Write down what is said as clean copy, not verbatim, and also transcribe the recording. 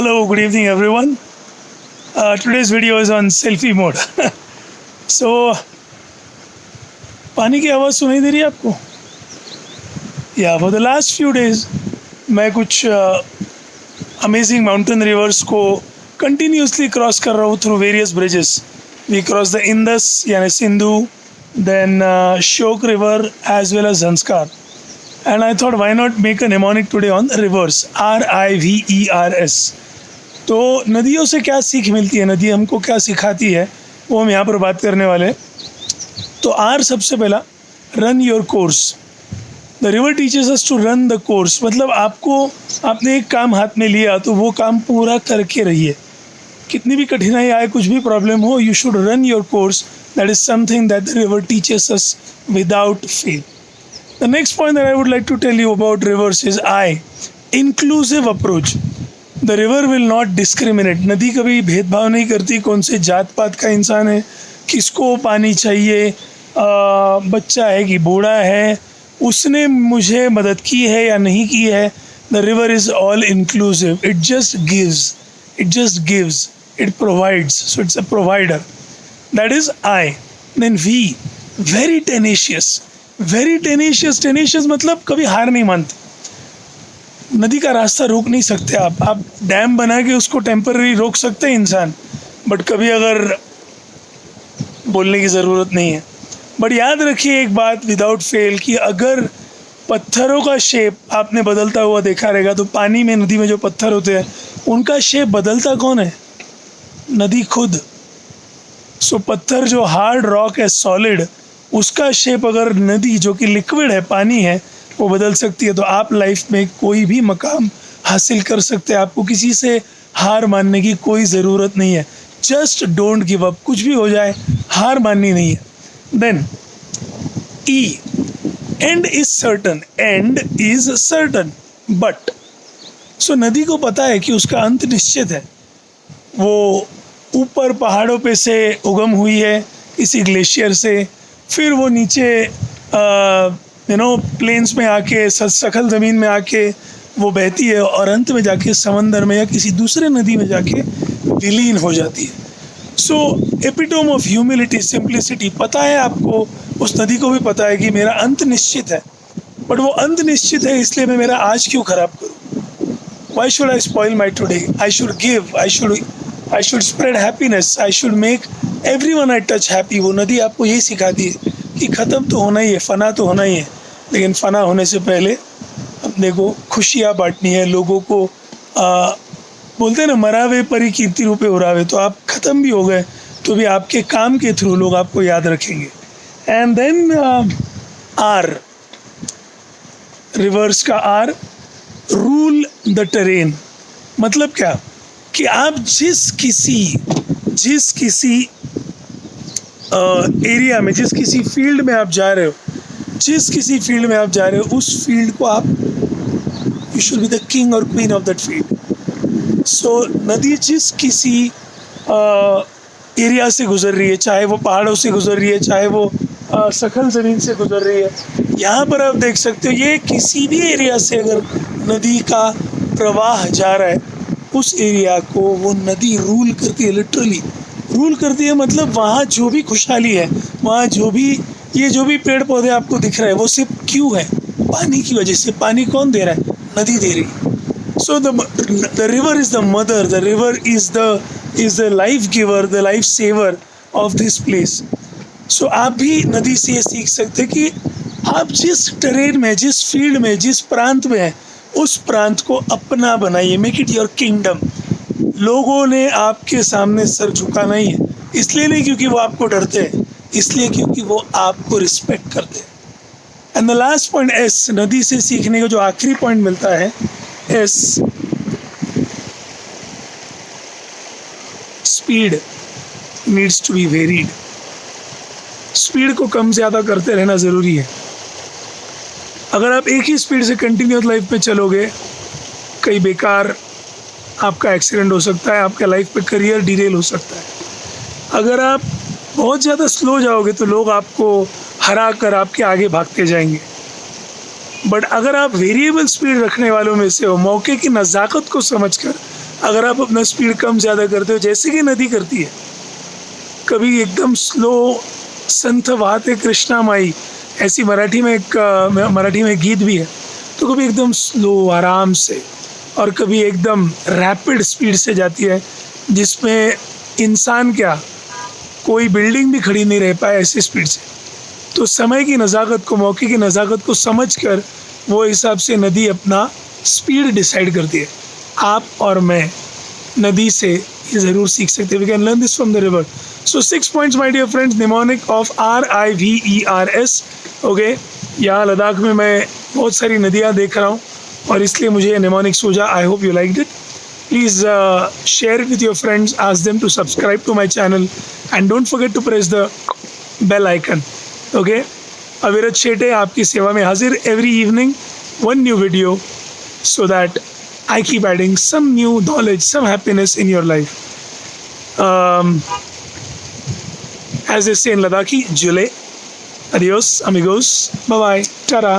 Hello, good evening everyone. Today's video is on selfie mode. So, पानी की आवाज़ सुनाई दे रही है आपको? Yeah, for the last few days मैं कुछ amazing mountain rivers को continuously cross कर रहा हूँ through various bridges. We cross the Indus यानी Sindhu, then Shyok river as well as Zanskar. And I thought why not make a mnemonic today on rivers, RIVERS. तो नदियों से क्या सीख मिलती है, नदी हमको क्या सिखाती है, वो हम यहाँ पर बात करने वाले हैं. तो आर सबसे पहला, run your course. The river teaches us to run the course. मतलब आपने एक काम हाथ में लिया तो वो काम पूरा करके रहिए. कितनी भी कठिनाई आए, कुछ भी प्रॉब्लम हो, you should run your course. That is something that the river teaches us without fail. The next point that I would like to tell you about rivers is inclusive approach. The river will not discriminate. नदी कभी भेदभाव नहीं करती कौन से जात पात का इंसान है, किसको पानी चाहिए, बच्चा है कि बूढ़ा है, उसने मुझे मदद की है या नहीं की है. The river is all inclusive. It just gives, it provides. So it's a provider. That is I. Then we, very tenacious. Tenacious मतलब कभी हार नहीं मानते. नदी का रास्ता रोक नहीं सकते आप डैम बना के उसको टेम्पररी रोक सकते हैं इंसान, बट कभी अगर बोलने की ज़रूरत नहीं है. बट याद रखिए एक बात विदाउट फेल, कि अगर पत्थरों का शेप आपने बदलता हुआ देखा रहेगा, तो पानी में, नदी में जो पत्थर होते हैं उनका शेप बदलता कौन है? नदी खुद. सो पत्थर जो हार्ड रॉक है, सॉलिड, उसका शेप अगर नदी जो कि लिक्विड है, पानी है, वो बदल सकती है. तो आप लाइफ में कोई भी मकाम हासिल कर सकते हैं. आपको किसी से हार मानने की कोई ज़रूरत नहीं है. Just don't give up. कुछ भी हो जाए, हार माननी नहीं है. Then E, end is certain. But so नदी को पता है कि उसका अंत निश्चित है. वो ऊपर पहाड़ों पे से उगम हुई है किसी ग्लेशियर से, फिर वो नीचे प्लेन्स में आके, सखल ज़मीन में आके वो बहती है, और अंत में जाके समंदर में या किसी दूसरे नदी में जाके विलीन हो जाती है. सो एपिटोम ऑफ ह्यूमिलिटी, सिंप्लिसिटी. पता है आपको, उस नदी को भी पता है कि मेरा अंत निश्चित है, बट वो अंत निश्चित है इसलिए मैं मेरा आज क्यों ख़राब करूँ? Why should I spoil my today? I should give, I should spread happiness, I should make everyone I touch happy. वो नदी आपको यही सिखाती है कि ख़त्म तो होना ही है, फ़ना तो होना ही है, लेकिन फ़ना होने से पहले अपने को खुशियाँ बांटनी है. लोगों को बोलते हैं ना, मरावे परी कीर्ति रूपे उड़ावे. तो आप ख़त्म भी हो गए तो भी आपके काम के थ्रू लोग आपको याद रखेंगे. एंड देन आर, रिवर्स का आर, रूल द टेरेन. मतलब क्या? कि आप जिस किसी एरिया में, जिस किसी फील्ड में आप जा रहे हो, उस फील्ड को आप, you should be the king और क्वीन ऑफ दैट फील्ड. सो नदी जिस किसी एरिया से गुजर रही है, चाहे वो पहाड़ों से गुजर रही है, चाहे वो सखल ज़मीन से गुजर रही है, यहाँ पर आप देख सकते हो, ये किसी भी एरिया से अगर नदी का प्रवाह जा रहा है, उस एरिया को वो नदी रूल करती है. लिटरली रूल करती है. मतलब वहाँ जो भी खुशहाली है, वहाँ जो भी पेड़ पौधे आपको दिख रहे हैं, वो सिर्फ क्यों है? पानी की वजह से. पानी कौन दे रहा है? नदी दे रही है. So the river is the mother, the river is the life giver, the life saver of this place. So आप भी नदी से ये सीख सकते हैं कि आप जिस टेरेन में, जिस फील्ड में, जिस प्रांत में हैं, उस प्रांत को अपना बनाइए. Make it your kingdom. लोगों ने आपके सामने सर झुकाना ही है. इसलिए नहीं क्योंकि वो आपको डरते हैं, इसलिए क्योंकि वो आपको रिस्पेक्ट करते हैं. And the last point, S. नदी से सीखने को जो आखिरी पॉइंट मिलता है, S, speed needs to be varied. Speed को कम ज़्यादा करते रहना ज़रूरी है. अगर आप एक ही स्पीड से कंटिन्यूस लाइफ में चलोगे, कई बेकार आपका एक्सीडेंट हो सकता है, आपका लाइफ पे करियर डिरेल हो सकता है. अगर आप बहुत ज़्यादा स्लो जाओगे तो लोग आपको हरा कर आपके आगे भागते जाएंगे. बट अगर आप वेरिएबल स्पीड रखने वालों में से हो, मौके की नज़ाकत को समझकर अगर आप अपना स्पीड कम ज़्यादा करते हो, जैसे कि नदी करती है, कभी एकदम स्लो, संत वाहते कृष्णा माई, ऐसी मराठी में गीत भी है, तो कभी एकदम स्लो आराम से, और कभी एकदम रैपिड स्पीड से जाती है, जिसमें इंसान क्या, कोई बिल्डिंग भी खड़ी नहीं रह पाए ऐसी स्पीड से। तो समय की नज़ाकत को, मौके की नज़ाकत को समझकर वो हिसाब से नदी अपना स्पीड डिसाइड करती है। आप और मैं नदी से ये ज़रूर सीख सकते हैं। We can learn this from the river. So 6 points my dear friends, mnemonic of RIVERS। Okay, यहाँ लद्दाख में मैं बहुत सारी नदियाँ देख रहा हूँ और इसलिए मुझे निमोनिक सूझा। I hope you like it. Please share it with your friends, ask them to subscribe to my channel, and don't forget to press the bell icon. Okay? अविरत शेटे आपकी सेवा में हाजिर every evening, one new video, so that I keep adding some new knowledge, some happiness in your life. As they say in Ladakhi, Jule. Adios, amigos. Bye bye. Ta-da.